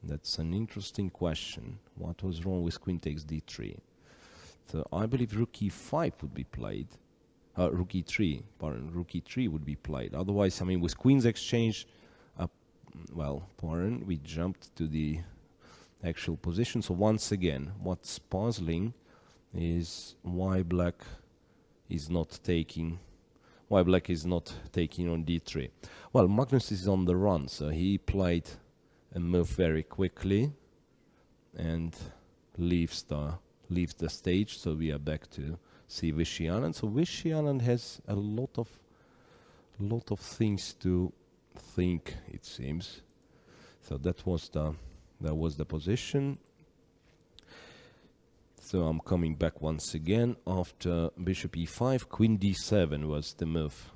That's an interesting question. What was wrong with queen takes d3? So I believe rook e5 would be played. Rook e3, pardon, rook e3 would be played. Otherwise, I mean, with queen's exchange, we jumped to the actual position. So once again, what's puzzling is why black is not taking on d3. Well, Magnus is on the run, so he played a move very quickly and leaves the stage. So we are back to see Viswanathan. So Viswanathan has a lot of things to think, it seems. So that was the position. So I'm coming back once again. After bishop e5, queen d7 was the move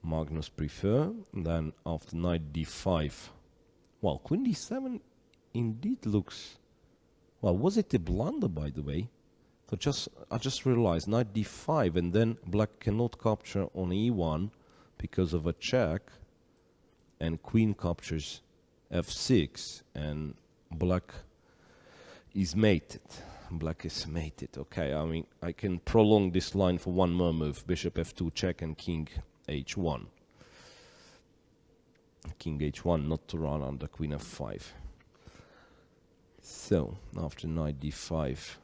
Magnus preferred. Then after knight d5, well, queen d7 indeed looks, well, was it a blunder, by the way? So I just realized knight d5, and then black cannot capture on e1 because of a check, and queen captures f6, and black is mated. Black is mated. Okay, I mean, I can prolong this line for one more move. Bishop f2 check and king h1. King h1, not to run under queen f5. So, after knight d5,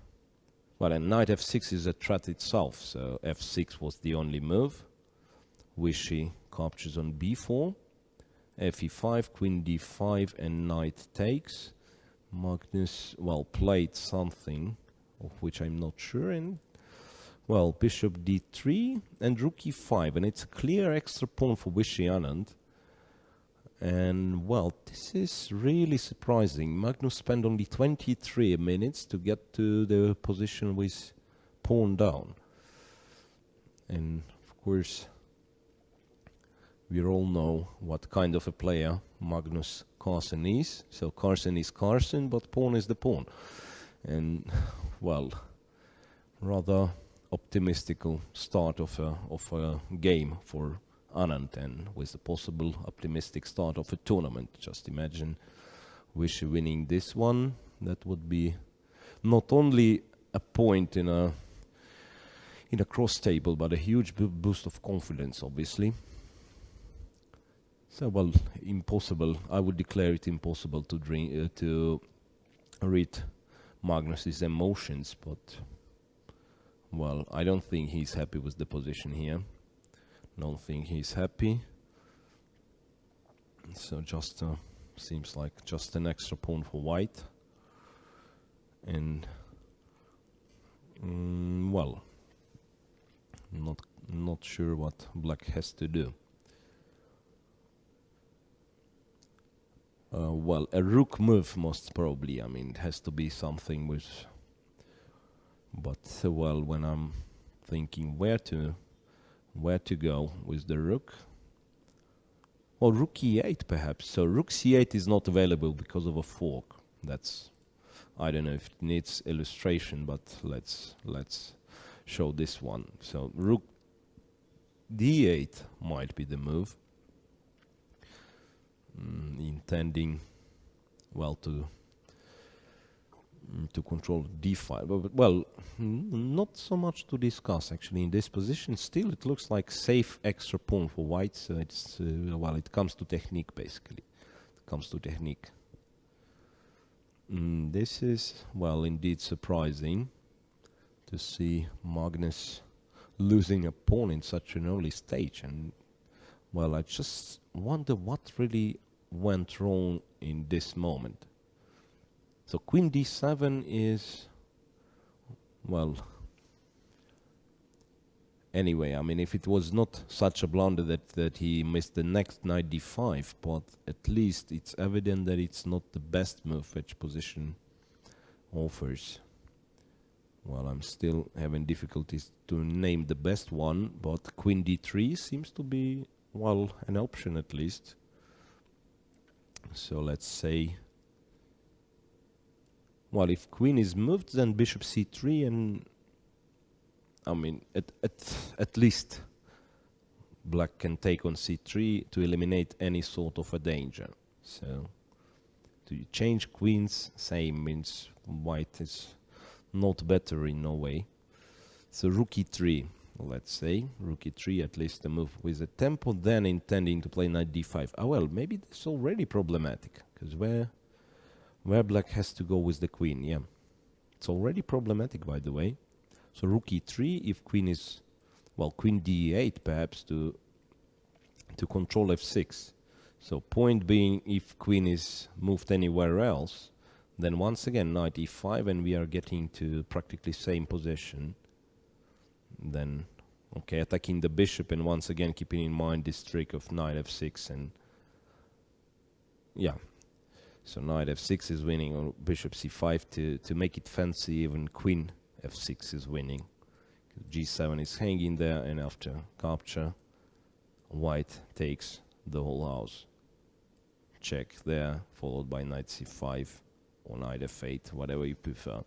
well, and knight f6 is a threat itself, so f6 was the only move. Vishy captures on b4, fe5, queen d5, and knight takes. Magnus, well, played something of which I'm not sure, and, well, bishop d3 and rook e5, and it's a clear extra pawn for Viswanathan. And, well, this is really surprising. Magnus spent only 23 minutes to get to the position with pawn down. And, of course, we all know what kind of a player Magnus Carlsen is. So Carlsen is Carlsen, but pawn is the pawn. And, well, rather optimistical start of a game for Anand, and with a possible optimistic start of a tournament. Just imagine Vishy winning this one. That would be not only a point in a cross table, but a huge boost of confidence, obviously. So, well, impossible. I would declare it impossible to read Magnus's emotions, but, well, I don't think he's happy with the position here. Don't think he's happy. So just seems like just an extra pawn for white. And well, not sure what black has to do. Well, a rook move most probably. I mean, it has to be something with. But well, when I'm thinking where to go with the rook. Well, rook e8 perhaps. So rook c8 is not available because of a fork. That's, I don't know if it needs illustration, but let's show this one. So rook d8 might be the move. Intending, well, to control d5, but well, not so much to discuss actually in this position. Still, it looks like safe extra pawn for white. So it's well, it comes to technique basically. It comes to technique. This is, well, indeed surprising to see Magnus losing a pawn in such an early stage, and, well, I just wonder what really went wrong in this moment. So queen d7 is, well, anyway, I mean, if it was not such a blunder that he missed the next knight d5, but at least it's evident that it's not the best move which position offers. Well, I'm still having difficulties to name the best one, but queen d3 seems to be, well, an option at least. So let's say, well, if queen is moved, then bishop c3, and I mean, at least black can take on c3 to eliminate any sort of a danger. So to change queens, same, means white is not better in no way. So rook e3, let's say, rook e3, at least a move with a tempo, then intending to play knight d5. Ah, well, maybe that's already problematic, because where black has to go with the queen, yeah. It's already problematic, by the way. So rook e3, if queen is, well, queen d8 perhaps to control f6. So point being, if queen is moved anywhere else, then once again knight e5, and we are getting to practically same position. Then, okay, attacking the bishop, and once again keeping in mind this trick of knight f6, and yeah. So knight f6 is winning, or bishop c5 to make it fancy, even queen f6 is winning. g7 is hanging there, and after capture, white takes the whole house. Check there, followed by knight c5 or knight f8, whatever you prefer.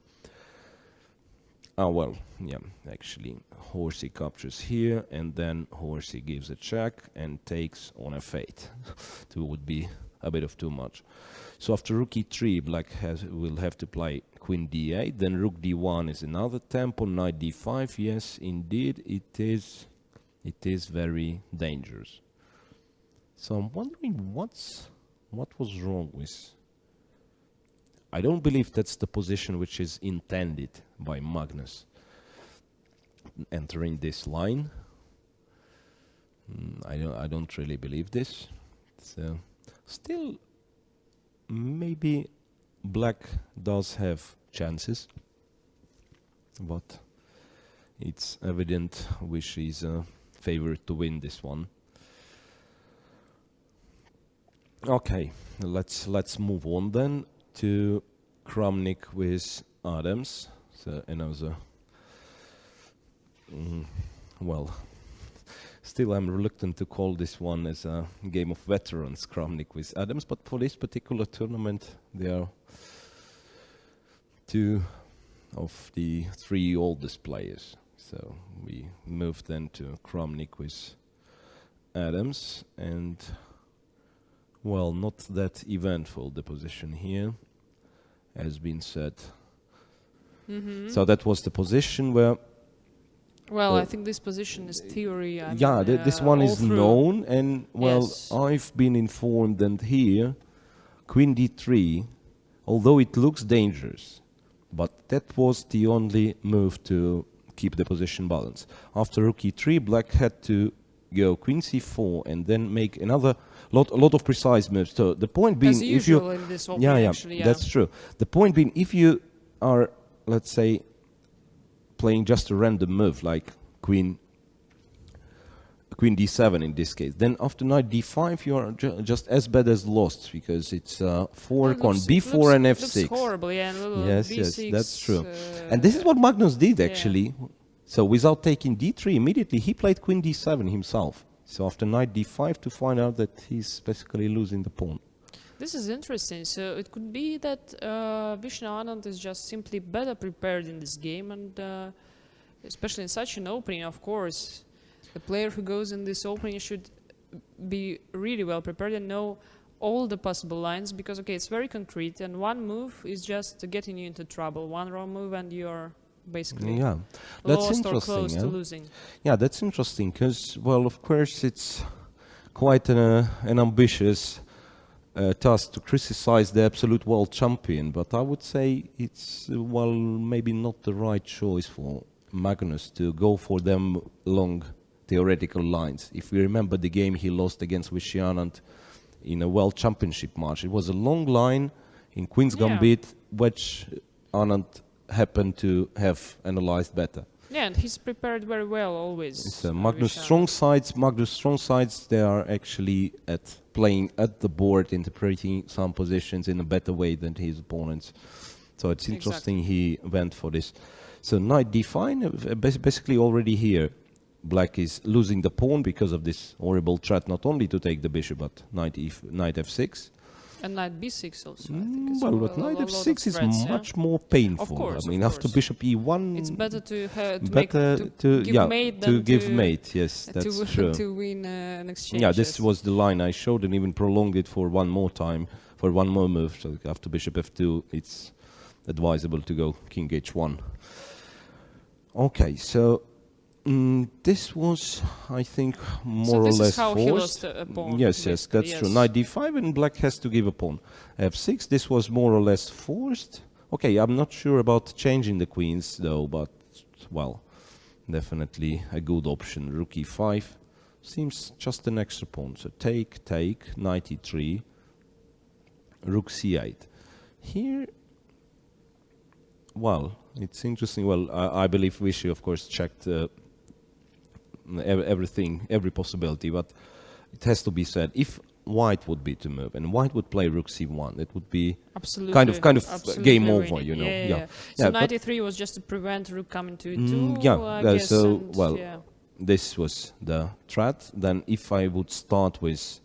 Ah, well, yeah, actually, horsey captures here, and then horsey gives a check and takes on f8. It would be a bit of too much. So after rook e3, black will have to play queen d8, then rook d1 is another tempo, knight d5. Yes, indeed, it is very dangerous. So I'm wondering what was wrong with... I don't believe that's the position which is intended by Magnus. Entering this line, I don't really believe this. So still, maybe black does have chances, but it's evident which is a favorite to win this one. Okay, let's move on then to Kramnik with Adams. So another, well, still I'm reluctant to call this one as a game of veterans, Kramnik with Adams, but for this particular tournament, they are two of the three oldest players. So we move then to Kramnik with Adams, and well, not that eventful, the position here, has been said. So that was the position where... Well, I think this position is theory. Yeah, this one is known, and well, yes. I've been informed that here, queen d3, although it looks dangerous, but that was the only move to keep the position balanced. After rook e3, black had to go queen c4 and then make another a lot of precise moves. So the point being, if you in this actually, that's true. The point being, if you are, let's say, playing just a random move like queen d7 in this case, then after knight d5 you are just as bad as lost, because it's fork on b4 and f6. Looks horrible, yeah. Yes, yes, that's true. And this is what Magnus did actually. Yeah. So without taking d3 immediately, he played queen d7 himself. So after knight d5 to find out that he's basically losing the pawn. This is interesting. So it could be that Viswanathan Anand is just simply better prepared in this game, and especially in such an opening, of course, the player who goes in this opening should be really well prepared and know all the possible lines, because okay, it's very concrete, and one move is just getting you into trouble. One wrong move and you're basically that's lost or close to losing. Yeah, that's interesting, because, well, of course, it's quite an ambitious task to criticize the absolute world champion, but I would say it's, well, maybe not the right choice for Magnus to go for them long theoretical lines. If we remember the game he lost against Viswanathan in a world championship match, it was a long line in Queen's Gambit, which Anand happened to have analyzed better. Yeah, and he's prepared very well always. So Magnus strong sides, they are actually playing at the board, interpreting some positions in a better way than his opponents. So it's interesting he went for this. So knight d5, basically already here, black is losing the pawn because of this horrible threat, not only to take the bishop, but knight f6. And knight b6 also. Well, but knight f6 is much more painful. Of course, I mean, after bishop e1, it's better to give mate than to give mate. Yes, that's true. To win an exchange. Yeah, this was the line I showed, and even prolonged it for one more time. for one more move. So after bishop f2, it's advisable to go king h1. Okay, so this was, I think, more or less forced. So this is how he lost a pawn. Yes, that's true. Knight d5 and black has to give a pawn. f6, this was more or less forced. Okay, I'm not sure about changing the queens though, but, well, definitely a good option. Rook e5 seems just an extra pawn. So take, knight e3, rook c8. Here, well, it's interesting. Well, I believe Vishy, of course, checked everything, every possibility, but it has to be said, if white would be to move and white would play rook c1, it would be kind of game over, winning. you know. Yeah. So knight e3 was just to prevent rook coming to e2. I guess, so well, this was the threat. Then if I would start with,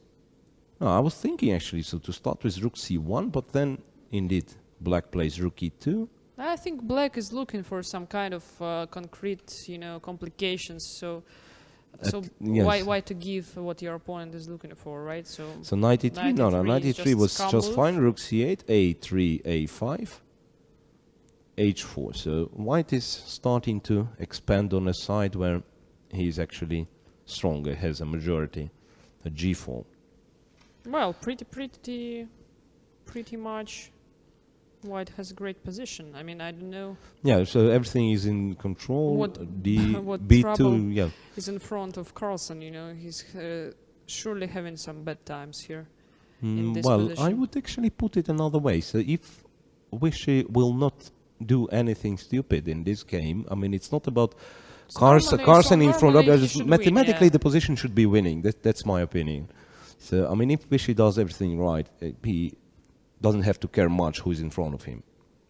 no, I was thinking actually, so to start with rook c1, but then indeed black plays rook e2. I think black is looking for some kind of concrete, you know, complications. So yes. Why to give what your opponent is looking for, right? So knight e3, knight e3 was just fine. Rook c8, a3, a5, h4. So white is starting to expand on a side where he is actually stronger, has a majority, a g4. Well, pretty much. White has a great position. I mean, I don't know. Yeah, so everything is in control. What b2, is in front of Carlsen. You know, he's surely having some bad times here. In this position. I would actually put it another way. So if Vishy will not do anything stupid in this game, I mean, it's not about Carlsen in front of us. Mathematically, the position should be winning. That's my opinion. So, I mean, if Vishy does everything right, he doesn't have to care much who's in front of him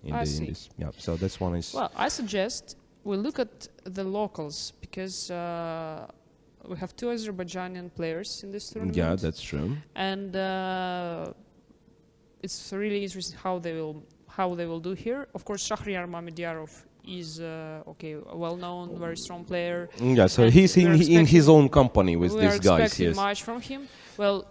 in this. Yeah, so that's one is. Well, I suggest we look at the locals because we have two Azerbaijani players in this tournament. Yeah, that's true. And it's really interesting how they will do here. Of course, Shahryar Mamedyarov is well known, very strong player. Yeah, so he's in his own company with these guys. We are expecting much from him. Well,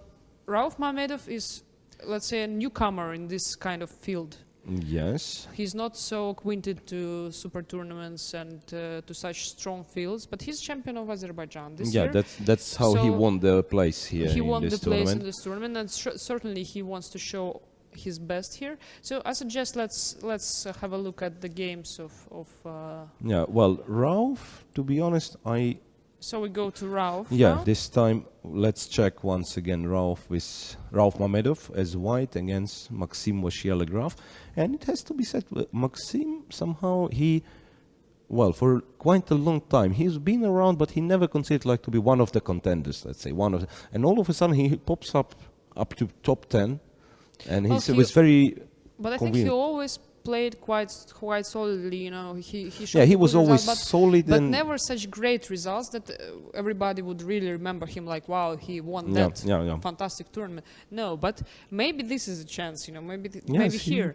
Rauf Mamedov is, let's say, a newcomer in this kind of field. Yes. He's not so acquainted to super tournaments and to such strong fields, but he's champion of Azerbaijan this year. Yeah, that's how he won the place here. He won the place in this tournament, and certainly he wants to show his best here. So I suggest let's have a look at the games of. Yeah. Well, Rauf, to be honest, So we go to Rauf. Yeah, now. this time let's check once again Rauf with Rauf Mamedov as white against Maxim Washielegraf. And it has to be said, Maxim somehow for quite a long time, he's been around, but he never considered like to be one of the contenders, let's say. And all of a sudden he pops up to top 10, and he was very But I think he always played quite solidly, you know. He was always solid, but never such great results that everybody would really remember him like, wow, he won that fantastic tournament. No, but maybe this is a chance, you know. Maybe here.